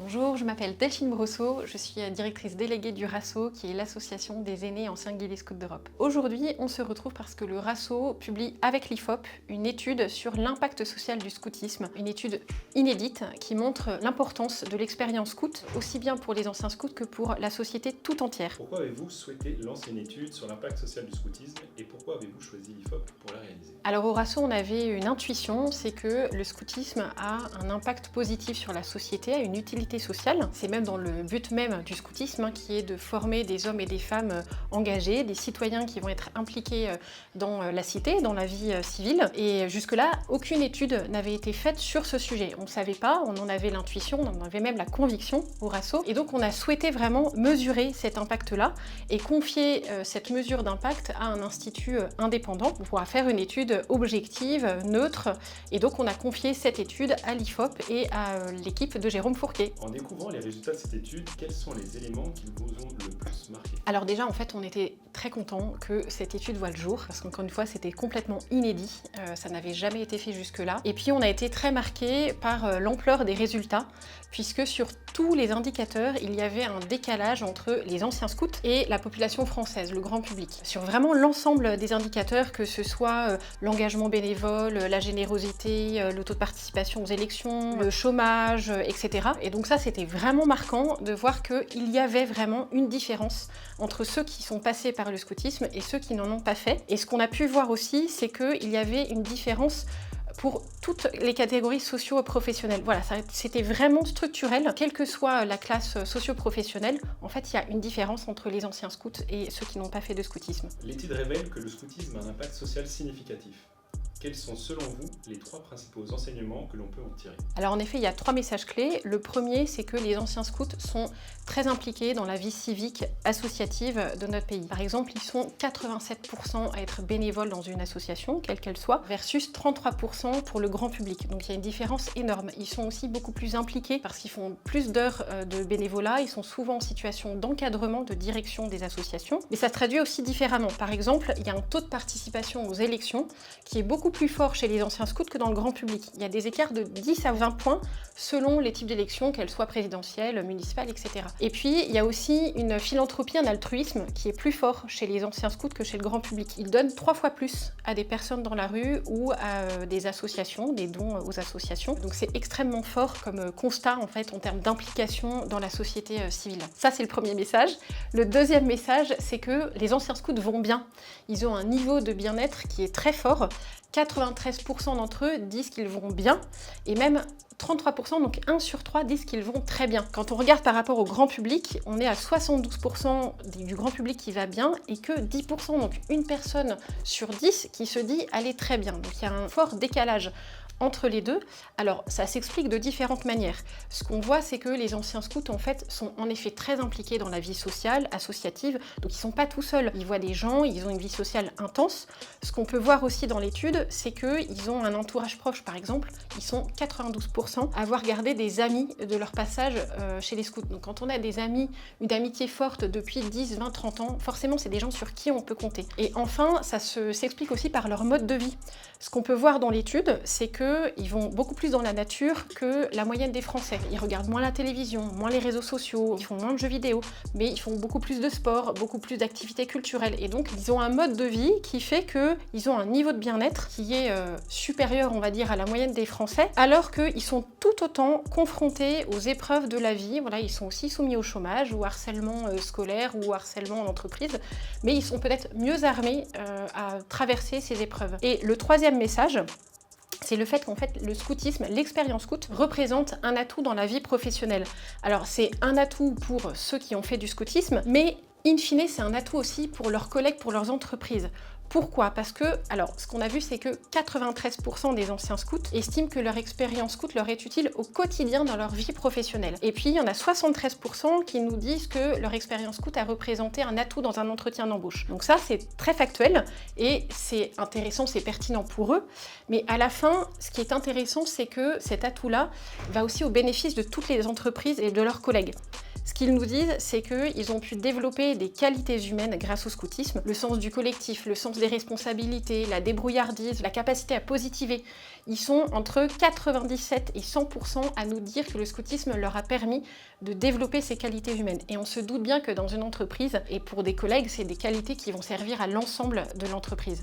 Bonjour, je m'appelle Delphine Brosseau, je suis directrice déléguée du RASSO, qui est l'association des aînés anciens guides et scouts d'Europe. Aujourd'hui, on se retrouve parce que le RASSO publie avec l'IFOP une étude sur l'impact social du scoutisme, une étude inédite qui montre l'importance de l'expérience scout, aussi bien pour les anciens scouts que pour la société tout entière. Pourquoi avez-vous souhaité lancer une étude sur l'impact social du scoutisme et pourquoi avez-vous choisi l'IFOP pour la réaliser? Alors au RASSO, on avait une intuition, c'est que le scoutisme a un impact positif sur la société, a une utilité sociale. C'est même dans le but même du scoutisme, qui est de former des hommes et des femmes engagés, des citoyens qui vont être impliqués dans la cité, dans la vie civile. Et jusque-là, aucune étude n'avait été faite sur ce sujet. On ne savait pas, on en avait l'intuition, on en avait même la conviction au RASSO. Et donc on a souhaité vraiment mesurer cet impact-là et confier cette mesure d'impact à un institut indépendant pour pouvoir faire une étude objective, neutre, et donc on a confié cette étude à l'IFOP et à l'équipe de Jérôme Fourquet. En découvrant les résultats de cette étude, quels sont les éléments qui vous ont le plus marqué? Alors déjà, en fait, on était très contents que cette étude voie le jour, parce qu'encore une fois, c'était complètement inédit, ça n'avait jamais été fait jusque-là. Et puis on a été très marqués par l'ampleur des résultats, puisque sur tous les indicateurs, il y avait un décalage entre les anciens scouts et la population française, le grand public. Sur vraiment l'ensemble des indicateurs, que ce soit l'engagement bénévole, la générosité, le taux de participation aux élections, le chômage, etc. Et donc ça, c'était vraiment marquant de voir qu'il y avait vraiment une différence entre ceux qui sont passés par le scoutisme et ceux qui n'en ont pas fait. Et ce qu'on a pu voir aussi, c'est qu'il y avait une différence pour toutes les catégories socio-professionnelles. Voilà, c'était vraiment structurel. Quelle que soit la classe socio-professionnelle, en fait, il y a une différence entre les anciens scouts et ceux qui n'ont pas fait de scoutisme. L'étude révèle que le scoutisme a un impact social significatif. Quels sont selon vous les 3 principaux enseignements que l'on peut en tirer? Alors en effet, il y a 3 messages clés. Le premier, c'est que les anciens scouts sont très impliqués dans la vie civique associative de notre pays. Par exemple, ils sont 87% à être bénévoles dans une association, quelle qu'elle soit, versus 33% pour le grand public. Donc il y a une différence énorme. Ils sont aussi beaucoup plus impliqués parce qu'ils font plus d'heures de bénévolat, ils sont souvent en situation d'encadrement, de direction des associations. Mais ça se traduit aussi différemment. Par exemple, il y a un taux de participation aux élections qui est beaucoup plus fort chez les anciens scouts que dans le grand public. Il y a des écarts de 10 à 20 points selon les types d'élections, qu'elles soient présidentielles, municipales, etc. Et puis, il y a aussi une philanthropie, un altruisme qui est plus fort chez les anciens scouts que chez le grand public. Ils donnent 3 fois plus à des personnes dans la rue ou à des associations, des dons aux associations. Donc c'est extrêmement fort comme constat en fait en termes d'implication dans la société civile. Ça, c'est le premier message. Le deuxième message, c'est que les anciens scouts vont bien. Ils ont un niveau de bien-être qui est très fort. 93% d'entre eux disent qu'ils vont bien et même 33%, donc 1 sur 3, disent qu'ils vont très bien. Quand on regarde par rapport au grand public, on est à 72% du grand public qui va bien et que 10%, donc une personne sur 10 qui se dit aller très bien. Donc il y a un fort décalage entre les deux. Alors ça s'explique de différentes manières. Ce qu'on voit, c'est que les anciens scouts en fait sont en effet très impliqués dans la vie sociale, associative, donc ils sont pas tout seuls. Ils voient des gens, ils ont une vie sociale intense. Ce qu'on peut voir aussi dans l'étude, c'est qu'ils ont un entourage proche, par exemple. Ils sont 92% à avoir gardé des amis de leur passage chez les scouts. Donc quand on a des amis, une amitié forte depuis 10, 20, 30 ans, forcément c'est des gens sur qui on peut compter. Et enfin, ça s'explique aussi par leur mode de vie. Ce qu'on peut voir dans l'étude, c'est qu'ils vont beaucoup plus dans la nature que la moyenne des Français. Ils regardent moins la télévision, moins les réseaux sociaux, ils font moins de jeux vidéo, mais ils font beaucoup plus de sport, beaucoup plus d'activités culturelles. Et donc, ils ont un mode de vie qui fait qu'ils ont un niveau de bien-être qui est supérieur, on va dire, à la moyenne des Français, alors qu'ils sont tout autant confrontés aux épreuves de la vie. Voilà, ils sont aussi soumis au chômage, au harcèlement scolaire ou au harcèlement en entreprise, mais ils sont peut-être mieux armés à traverser ces épreuves. Et le troisième message, c'est le fait qu'en fait le scoutisme, l'expérience scout, représente un atout dans la vie professionnelle. Alors c'est un atout pour ceux qui ont fait du scoutisme, mais in fine c'est un atout aussi pour leurs collègues, pour leurs entreprises. Pourquoi? Parce que, alors, ce qu'on a vu, c'est que 93% des anciens scouts estiment que leur expérience scout leur est utile au quotidien dans leur vie professionnelle. Et puis, il y en a 73% qui nous disent que leur expérience scout a représenté un atout dans un entretien d'embauche. Donc ça, c'est très factuel et c'est intéressant, c'est pertinent pour eux. Mais à la fin, ce qui est intéressant, c'est que cet atout-là va aussi au bénéfice de toutes les entreprises et de leurs collègues. Ce qu'ils nous disent, c'est qu'ils ont pu développer des qualités humaines grâce au scoutisme, le sens du collectif, le sens des responsabilités, la débrouillardise, la capacité à positiver. Ils sont entre 97 et 100% à nous dire que le scoutisme leur a permis de développer ces qualités humaines. Et on se doute bien que dans une entreprise, et pour des collègues, c'est des qualités qui vont servir à l'ensemble de l'entreprise.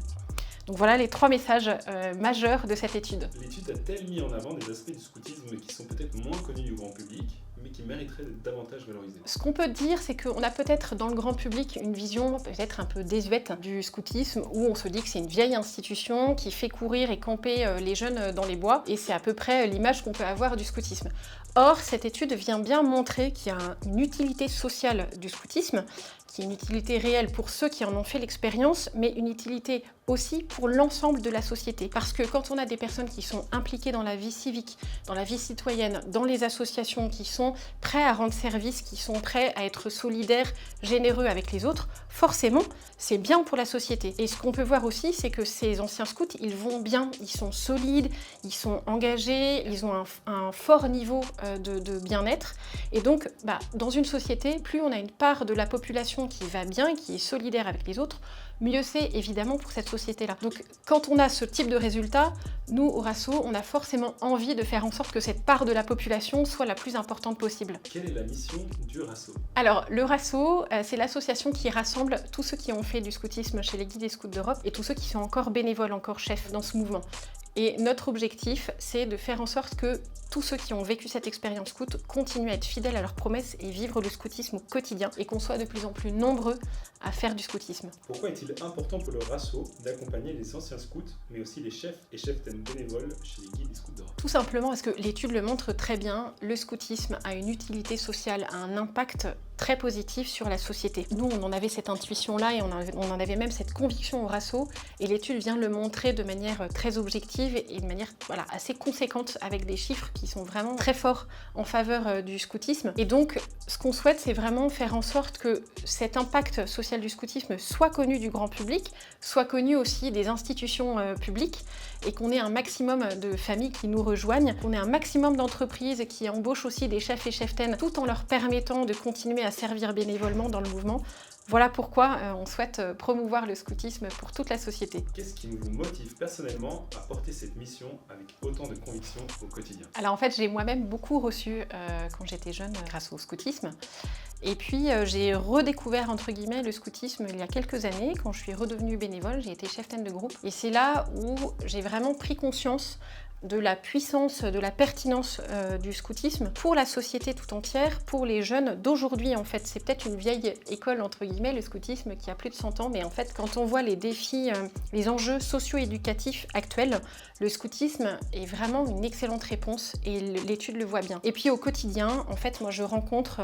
Donc voilà les 3 messages majeurs de cette étude. L'étude a-t-elle mis en avant des aspects du scoutisme qui sont peut-être moins connus du grand public, mais qui mériteraient d'être davantage valorisés? Ce qu'on peut dire, c'est qu'on a peut-être dans le grand public une vision peut-être un peu désuète du scoutisme, où on se dit que c'est une vieille institution qui fait courir et camper les jeunes dans les bois, et c'est à peu près l'image qu'on peut avoir du scoutisme. Or, cette étude vient bien montrer qu'il y a une utilité sociale du scoutisme, qui est une utilité réelle pour ceux qui en ont fait l'expérience, mais une utilité aussi pour l'ensemble de la société. Parce que quand on a des personnes qui sont impliquées dans la vie civique, dans la vie citoyenne, dans les associations, qui sont prêts à rendre service, qui sont prêts à être solidaires, généreux avec les autres, forcément, c'est bien pour la société. Et ce qu'on peut voir aussi, c'est que ces anciens scouts, ils vont bien, ils sont solides, ils sont engagés, ils ont un fort niveau de bien-être. Et donc, dans une société, plus on a une part de la population qui va bien, qui est solidaire avec les autres, mieux c'est évidemment pour cette société-là. Donc quand on a ce type de résultat, nous au RASO, on a forcément envie de faire en sorte que cette part de la population soit la plus importante possible. Quelle est la mission du RASO? Alors le RASO, c'est l'association qui rassemble tous ceux qui ont fait du scoutisme chez les guides et scouts d'Europe et tous ceux qui sont encore bénévoles, encore chefs dans ce mouvement. Et notre objectif, c'est de faire en sorte que tous ceux qui ont vécu cette expérience scout continuent à être fidèles à leurs promesses et vivre le scoutisme au quotidien et qu'on soit de plus en plus nombreux à faire du scoutisme. Pourquoi est-il important pour le RASO d'accompagner les anciens scouts, mais aussi les chefs et cheftaines bénévoles chez les guides et scouts d'Europe? Tout simplement parce que l'étude le montre très bien, le scoutisme a une utilité sociale, a un impact très positif sur la société. Nous, on en avait cette intuition-là et on en avait même cette conviction au RASO, et l'étude vient le montrer de manière très objective et de manière assez conséquente avec des chiffres qui sont vraiment très forts en faveur du scoutisme. Et donc, ce qu'on souhaite, c'est vraiment faire en sorte que cet impact social du scoutisme soit connu du grand public, soit connu aussi des institutions publiques, et qu'on ait un maximum de familles qui nous rejoignent, qu'on ait un maximum d'entreprises qui embauchent aussi des chefs et cheftaines, tout en leur permettant de continuer à servir bénévolement dans le mouvement. Voilà pourquoi on souhaite promouvoir le scoutisme pour toute la société. Qu'est-ce qui vous motive personnellement à porter cette mission avec autant de conviction au quotidien? Alors en fait, j'ai moi-même beaucoup reçu quand j'étais jeune grâce au scoutisme. Et puis j'ai redécouvert entre guillemets le scoutisme il y a quelques années, quand je suis redevenue bénévole, j'ai été cheftaine de groupe. Et c'est là où j'ai vraiment pris conscience de la puissance, de la pertinence du scoutisme pour la société tout entière, pour les jeunes d'aujourd'hui en fait. C'est peut-être une vieille école entre guillemets, le scoutisme qui a plus de 100 ans, mais en fait quand on voit les défis, les enjeux socio-éducatifs actuels, le scoutisme est vraiment une excellente réponse et l'étude le voit bien. Et puis au quotidien, en fait, moi je rencontre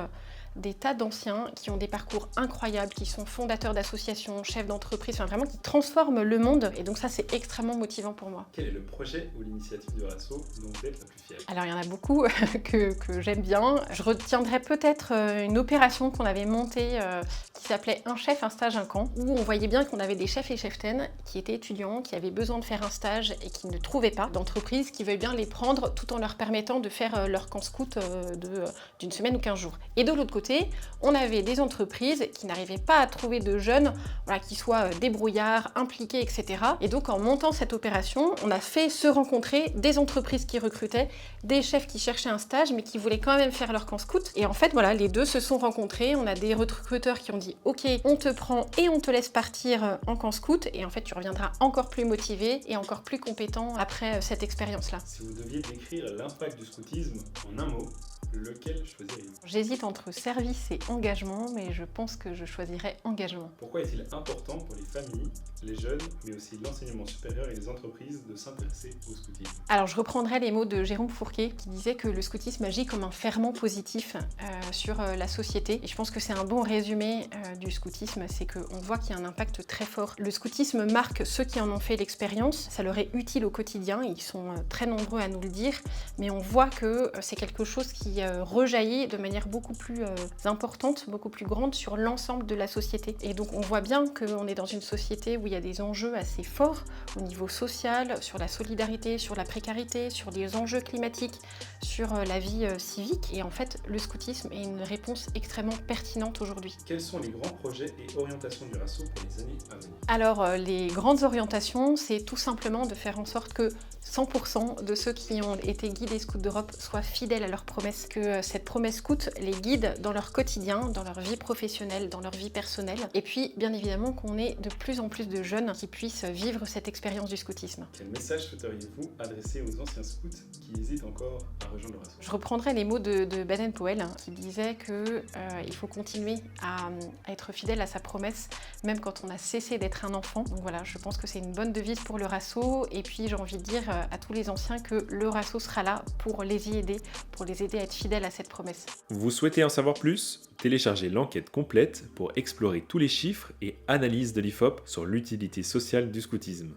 des tas d'anciens qui ont des parcours incroyables, qui sont fondateurs d'associations, chefs d'entreprise, enfin vraiment qui transforment le monde. Et donc ça, c'est extrêmement motivant pour moi. Quel est le projet ou l'initiative du RASO dont vous êtes la plus fière? Alors il y en a beaucoup que j'aime bien. Je retiendrai peut-être une opération qu'on avait montée qui s'appelait Un chef, un stage, un camp, où on voyait bien qu'on avait des chefs et cheftaines qui étaient étudiants, qui avaient besoin de faire un stage et qui ne trouvaient pas d'entreprise qui veuille bien les prendre tout en leur permettant de faire leur camp scout d'une semaine ou 15 jours. Et de l'autre côté, on avait des entreprises qui n'arrivaient pas à trouver de jeunes qui soient débrouillards, impliqués, etc. Et donc en montant cette opération, on a fait se rencontrer des entreprises qui recrutaient, des chefs qui cherchaient un stage mais qui voulaient quand même faire leur camp scout. Et en fait, voilà, les deux se sont rencontrés. On a des recruteurs qui ont dit « Ok, on te prend et on te laisse partir en camp scout. » Et en fait, tu reviendras encore plus motivé et encore plus compétent après cette expérience-là. Si vous deviez décrire l'impact du scoutisme en un mot, lequel choisiriez-vous? J'hésite entre service et engagement, mais je pense que je choisirais engagement. Pourquoi est-il important pour les familles, les jeunes, mais aussi l'enseignement supérieur et les entreprises de s'intéresser au scoutisme? Alors je reprendrai les mots de Jérôme Fourquet qui disait que le scoutisme agit comme un ferment positif sur la société. Et je pense que c'est un bon résumé du scoutisme, c'est qu'on voit qu'il y a un impact très fort. Le scoutisme marque ceux qui en ont fait l'expérience, ça leur est utile au quotidien, ils sont très nombreux à nous le dire, mais on voit que c'est quelque chose qui rejaillit de manière beaucoup plus importante, beaucoup plus grande sur l'ensemble de la société. Et donc on voit bien qu'on est dans une société où il y a des enjeux assez forts au niveau social, sur la solidarité, sur la précarité, sur les enjeux climatiques, sur la vie civique. Et en fait, le scoutisme est une réponse extrêmement pertinente aujourd'hui. Quels sont les grands projets et orientations du RASSO pour les années à venir? Alors, les grandes orientations, c'est tout simplement de faire en sorte que 100% de ceux qui ont été guidés Scouts d'Europe soient fidèles à leur promesse, que cette promesse scout les guide dans leur quotidien, dans leur vie professionnelle, dans leur vie personnelle. Et puis, bien évidemment, qu'on ait de plus en plus de jeunes qui puissent vivre cette expérience du scoutisme. Quel message souhaiteriez-vous adresser aux anciens scouts qui hésitent encore à rejoindre le RASSO? Je reprendrai les mots de Baden-Powell qui disait qu'il faut continuer à être fidèle à sa promesse, même quand on a cessé d'être un enfant. Donc voilà, je pense que c'est une bonne devise pour le RASSO. Et puis j'ai envie de dire à tous les anciens que le RASSO sera là pour les y aider, pour les aider à être fidèles à cette promesse. Vous souhaitez en savoir plus? Téléchargez l'enquête complète pour explorer tous les chiffres et analyses de l'IFOP sur l'utilité sociale du scoutisme.